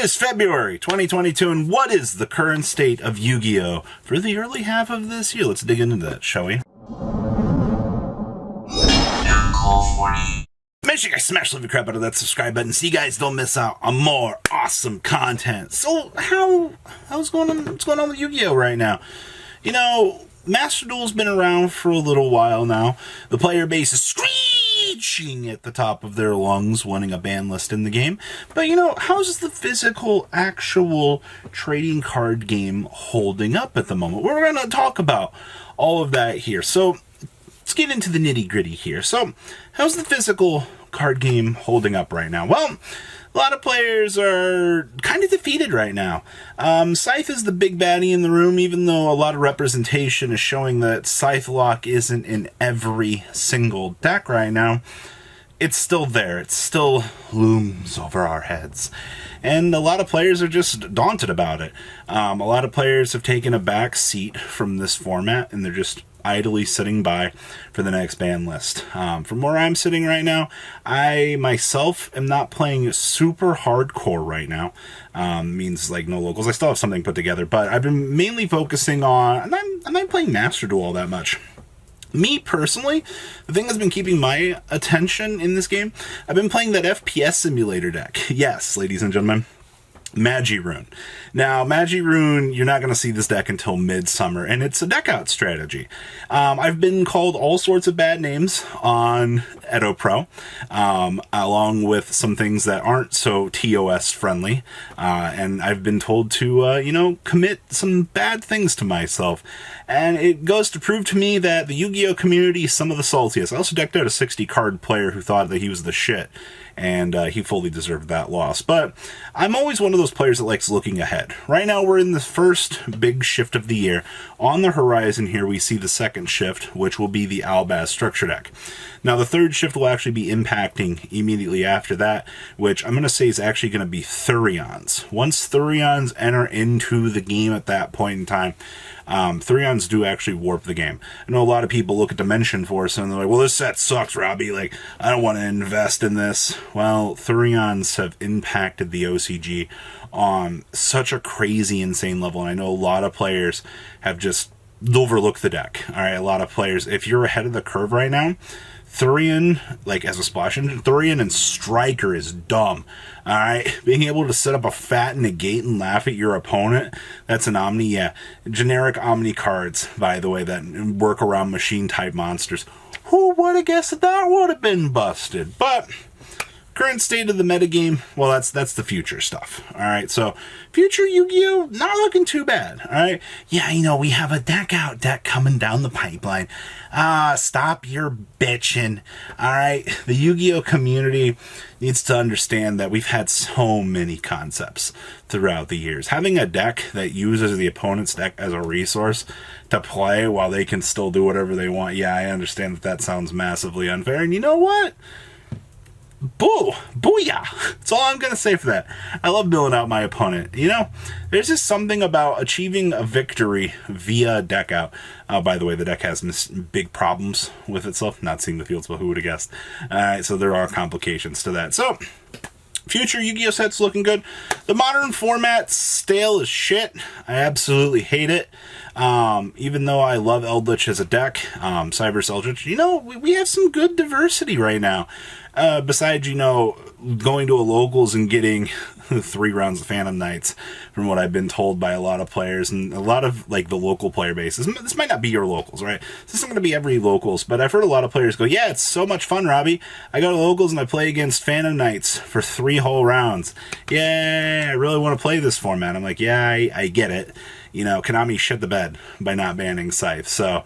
is February 2022, and what is the current state of Yu-Gi-Oh! For the early half of this year? Let's dig into that, shall we? Make sure you guys smash the crap out of that subscribe button so you guys don't miss out on more awesome content. So, what's going on with Yu-Gi-Oh! Right now? You know, Master Duel's been around for a little while now. The player base is screeching at the top of their lungs, wanting a ban list in the game. But, you know, how's the physical, actual trading card game holding up at the moment? We're going to talk about all of that here. So, let's get into the nitty-gritty here. So, how's the physical card game holding up right now? Well, a lot of players are kind of defeated right now. Scythe is the big baddie in the room, even though a lot of representation is showing that Scythe Lock isn't in every single deck right now. It's still there. It still looms over our heads. And a lot of players are just daunted about it. A lot of players have taken a back seat from this format, and they're just idly sitting by for the next ban list. From where I'm sitting right now, I myself am not playing super hardcore right now. Means like no locals. I still have something put together, but I've been mainly focusing on, I'm not playing Master Duel all that much. Me, personally, the thing that's been keeping my attention in this game, I've been playing that FPS simulator deck. Yes, ladies and gentlemen, Magi-Rune. Now, Magi-Rune, you're not going to see this deck until midsummer, and it's a deck-out strategy. I've been called all sorts of bad names on Edo Pro, along with some things that aren't so TOS-friendly, and I've been told to, commit some bad things to myself. And it goes to prove to me that the Yu-Gi-Oh! Community is some of the saltiest. I also decked out a 60-card player who thought that he was the shit, and he fully deserved that loss. But I'm always one of those players that likes looking ahead. Right now, we're in the first big shift of the year. On the horizon here, we see the second shift, which will be the Albaz structure deck. Now, the third shift will actually be impacting immediately after that, which I'm going to say is actually going to be Thurions. Once Thurions enter into the game at that point in time, Thurions do actually warp the game. I know a lot of people look at Dimension Force and they're like, well, this set sucks, Robbie. Like, I don't want to invest in this. Well, Thurions have impacted the OCG on such a crazy, insane level. And I know a lot of players have just overlooked the deck. All right, a lot of players, if you're ahead of the curve right now, Thurion, like as a splash engine, Thurion and Striker is dumb. Alright, being able to set up a fat negate and laugh at your opponent, that's an Omni, yeah. Generic Omni cards, by the way, that work around machine type monsters. Who would have guessed that would have been busted? But current state of the metagame, well, that's the future stuff. Alright, so future Yu-Gi-Oh! Not looking too bad. Alright, yeah, we have a deck out deck coming down the pipeline. Stop your bitching. Alright, the Yu-Gi-Oh! Community needs to understand that we've had so many concepts throughout the years. Having a deck that uses the opponent's deck as a resource to play while they can still do whatever they want, yeah, I understand that sounds massively unfair. And you know what? Boo! Booyah! That's all I'm going to say for that. I love billing out my opponent. There's just something about achieving a victory via deck out. By the way, the deck has big problems with itself. Not seeing the field spell, who would have guessed? Alright, so there are complications to that. So, future Yu-Gi-Oh! Set's looking good. The modern format's stale as shit. I absolutely hate it. Even though I love Eldritch as a deck, Cyber Eldritch, we have some good diversity right now. Besides, going to a locals and getting 3 rounds of Phantom Knights, from what I've been told by a lot of players, and a lot of, the local player bases. This might not be your locals, right? This isn't going to be every locals, but I've heard a lot of players go, yeah, it's so much fun, Robbie. I go to locals and I play against Phantom Knights for 3 whole rounds. Yeah, I really want to play this format. I'm like, yeah, I get it. Konami shit the bed by not banning Scythe, so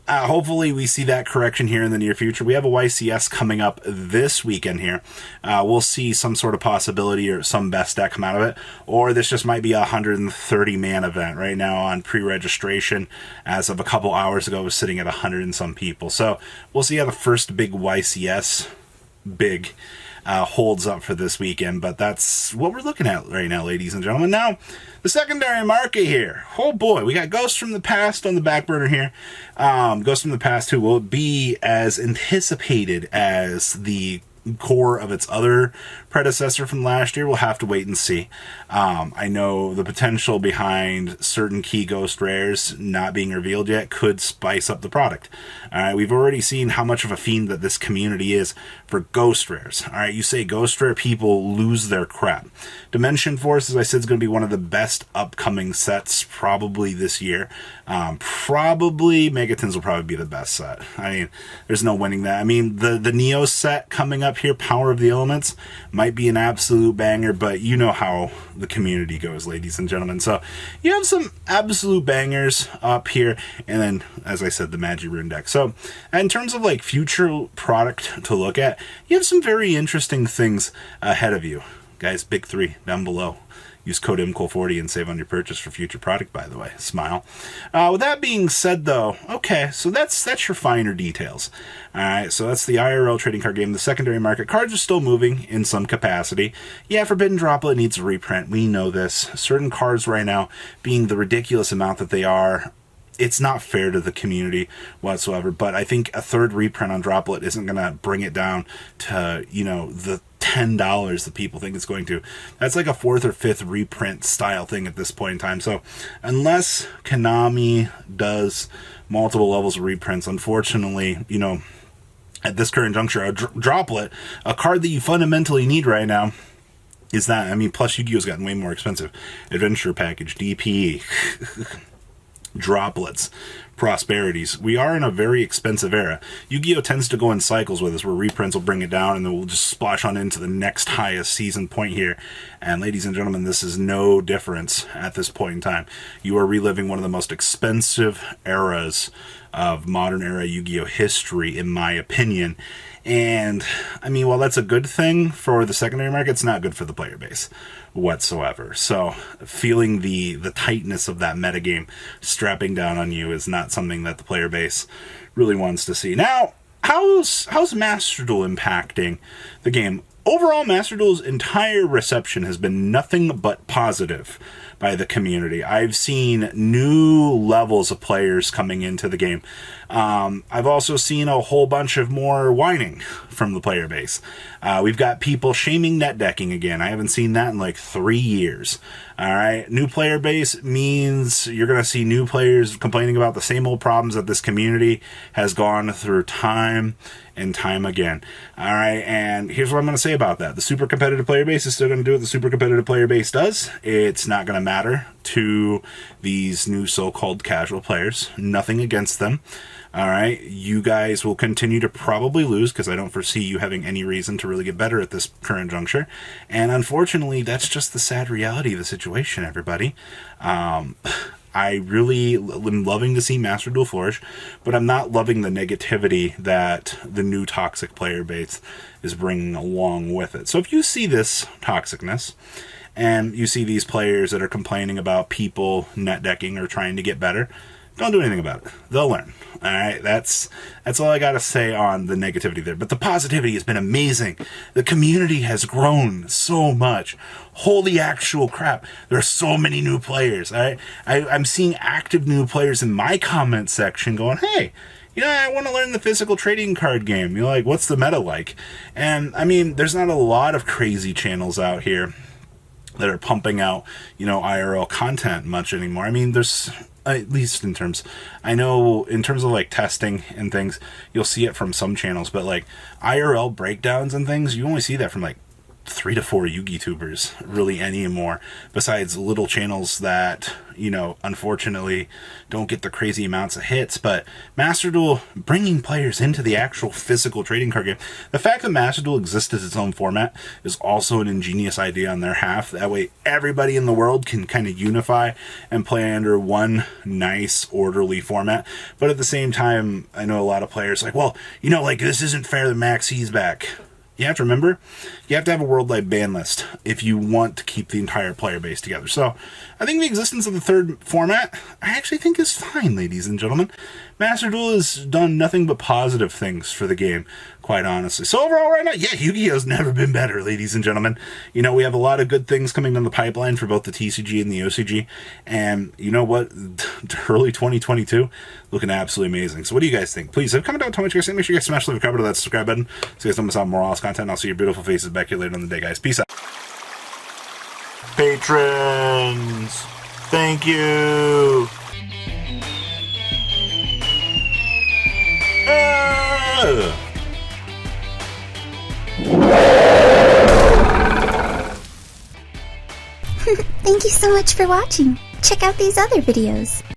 hopefully we see that correction here in the near future. We have a YCS coming up this weekend here. We'll see some sort of possibility or some best deck come out of it, or this just might be a 130-man event. Right now on pre-registration, as of a couple hours ago, was sitting at 100 and some people. So we'll see how the first big YCS holds up for this weekend, but that's what we're looking at right now, ladies and gentlemen. Now, the secondary market here. Oh boy, we got Ghost from the Past on the back burner here. Ghost from the Past, who will be as anticipated as the core of its other predecessor from last year. We'll have to wait and see. I know the potential behind certain key ghost rares not being revealed yet could spice up the product. We've already seen how much of a fiend that this community is for ghost rares. You say ghost rare, people lose their crap. Dimension Force, as I said, is going to be one of the best upcoming sets probably this year. Probably Megatons will probably be the best set. I mean, there's no winning that. I mean, the Neo set coming up here, Power of the Elements, might be an absolute banger, but you know how the community goes, ladies and gentlemen. So you have some absolute bangers up here, and then, as I said, the Magi-Rune deck. So in terms of like future product to look at, you have some very interesting things ahead of you. Guys, big three down below. Use code MCOL40 and save on your purchase for future product, by the way. Smile. With that being said, though, okay, so that's your finer details. All right, so that's the IRL trading card game. The secondary market cards are still moving in some capacity. Yeah, Forbidden Droplet needs a reprint. We know this. Certain cards right now, being the ridiculous amount that they are, it's not fair to the community whatsoever. But I think a third reprint on Droplet isn't going to bring it down to, the $10 that people think it's going to. That's like a fourth or fifth reprint style thing at this point in time. So unless Konami does multiple levels of reprints, unfortunately, at this current juncture, a Droplet, a card that you fundamentally need right now, is that. I mean, plus Yu-Gi-Oh's gotten way more expensive. Adventure Package, DPE, Droplets, Prosperities. We are in a very expensive era. Yu-Gi-Oh tends to go in cycles with us, where reprints will bring it down, and then we'll just splash on into the next highest season point here. And ladies and gentlemen, this is no difference at this point in time. You are reliving one of the most expensive eras of modern era Yu-Gi-Oh history, in my opinion. And I mean, while that's a good thing for the secondary market, it's not good for the player base whatsoever. So feeling the tightness of that metagame strapping down on you is not something that the player base really wants to see. Now, how's Master Duel impacting the game? Overall, Master Duel's entire reception has been nothing but positive by the community. I've seen new levels of players coming into the game. I've also seen a whole bunch of more whining from the player base. We've got people shaming net decking again. I haven't seen that in like 3 years. All right, new player base means you're going to see new players complaining about the same old problems that this community has gone through time and time again. All right, and here's what I'm going to say about that. The super competitive player base is still going to do what the super competitive player base does. It's not going to matter to these new so-called casual players. Nothing against them. All right, you guys will continue to probably lose, because I don't foresee you having any reason to really get better at this current juncture. And unfortunately, that's just the sad reality of the situation, everybody. I really am loving to see Master Duel flourish, but I'm not loving the negativity that the new toxic player base is bringing along with it. So if you see this toxicness, and you see these players that are complaining about people net decking or trying to get better, don't do anything about it. They'll learn. All right, that's all I got to say on the negativity there. But the positivity has been amazing. The community has grown so much. Holy actual crap. There are so many new players. All right? I'm seeing active new players in my comment section going, hey, I want to learn the physical trading card game. Like, what's the meta like? And, I mean, there's not a lot of crazy channels out here that are pumping out, IRL content much anymore. I mean, there's, at least in terms, I know in terms of like testing and things, you'll see it from some channels, but like IRL breakdowns and things, you only see that from like 3 to 4 Yu-Gi tubers really anymore, besides little channels that, unfortunately don't get the crazy amounts of hits. But Master Duel bringing players into the actual physical trading card game. The fact that Master Duel exists as its own format is also an ingenious idea on their half. That way everybody in the world can kind of unify and play under one nice orderly format. But at the same time, I know a lot of players like, well, this isn't fair that Max C's back. You have to remember, you have to have a worldwide ban list if you want to keep the entire player base together. So I think the existence of the third format, I actually think is fine, ladies and gentlemen. Master Duel has done nothing but positive things for the game, quite honestly. So overall right now, yeah, Yu-Gi-Oh's never been better, ladies and gentlemen. You know, we have a lot of good things coming down the pipeline for both the TCG and the OCG. And you know what? Early 2022, looking absolutely amazing. So what do you guys think? Please, comment down, tell me what you guys think. Make sure you guys smash the cover to that subscribe button so you guys don't miss out on more awesome content. And I'll see your beautiful faces back here later in the day, guys. Peace out. Patrons, thank you. Thank you so much for watching. Check out these other videos.